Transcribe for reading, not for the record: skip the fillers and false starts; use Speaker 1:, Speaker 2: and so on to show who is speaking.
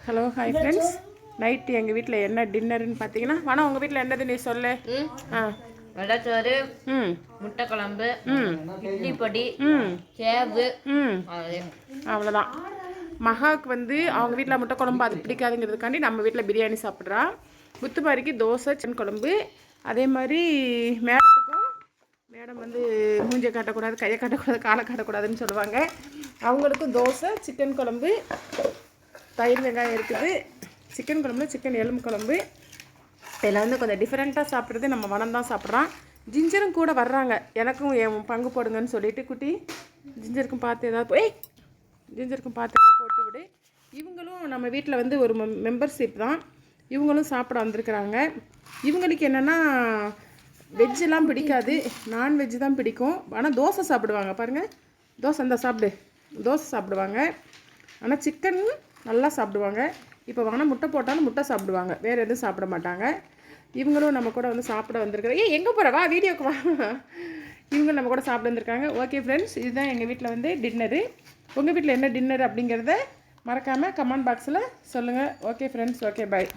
Speaker 1: Hello hi friends. Night எங்கள் வீட்டில் என்ன டின்னர்னு பார்த்தீங்கன்னா, வேணா உங்கள் வீட்டில் என்னது நீ சொல்லு.
Speaker 2: வெள்ளச்சோறு, முட்டை குழம்பு, இட்லி பொடி, சேவு,
Speaker 1: அவ்வளோதான். மகாவுக்கு வந்து அவங்க வீட்டில் முட்டை குழம்பு அது பிடிக்காதுங்கிறதுக்காண்டி நம்ம வீட்டில் பிரியாணி சாப்பிட்றா. முத்துமாரிக்கு தோசை சிக்கன் குழம்பு. அதே மாதிரி மேடம் வந்து மூஞ்சை காட்டக்கூடாது, கையை காட்டக்கூடாது, காலை காட்டக்கூடாதுன்னு சொல்லுவாங்க. அவங்களுக்கும் தோசை சிக்கன் குழம்பு, தயிர் வெங்காயம் இருக்குது. சிக்கன் குழம்புல சிக்கன் எலும்பு குழம்பு. இதில் வந்து கொஞ்சம் டிஃப்ரெண்ட்டாக சாப்பிட்றது நம்ம மனம் தான் சாப்பிட்றான். ஜிஞ்சரும் கூட வர்றாங்க, எனக்கும் என் பங்கு போடுங்கன்னு சொல்லிட்டு. குட்டி ஜிஞ்சருக்கும் பார்த்து ஏதாவது ஜிஞ்சருக்கும் பார்த்து ஏதாவது போட்டு விடு. இவங்களும் நம்ம வீட்டில் வந்து ஒரு மெம்பர்ஷிப் தான். இவங்களும் சாப்பிட வந்திருக்கிறாங்க. இவங்களுக்கு என்னென்னா வெஜ்ஜெல்லாம் பிடிக்காது, நான்வெஜ்ஜு தான் பிடிக்கும். ஆனால் தோசை சாப்பிடுவாங்க பாருங்கள். தோசை இந்த சாப்பிடு, தோசை சாப்பிடுவாங்க. ஆனால் சிக்கன் நல்லா சாப்பிடுவாங்க. இப்போ வாங்கினா முட்டை போட்டாலும் முட்டை சாப்பிடுவாங்க, வேறு எதுவும் சாப்பிட மாட்டாங்க. இவங்களும் நம்ம கூட வந்து சாப்பிட வந்திருக்காங்க. எங்கே போகிற வா, வீடியோக்கு வா. இவங்களும் நம்ம கூட சாப்பிட வந்திருக்காங்க. ஓகே ஃப்ரெண்ட்ஸ், இதுதான் எங்கள் வீட்டில் வந்து டின்னரு. உங்கள் வீட்டில் என்ன டின்னர் அப்படிங்கிறத மறக்காமல் கமெண்ட் பாக்ஸில் சொல்லுங்கள். Okay friends, okay bye.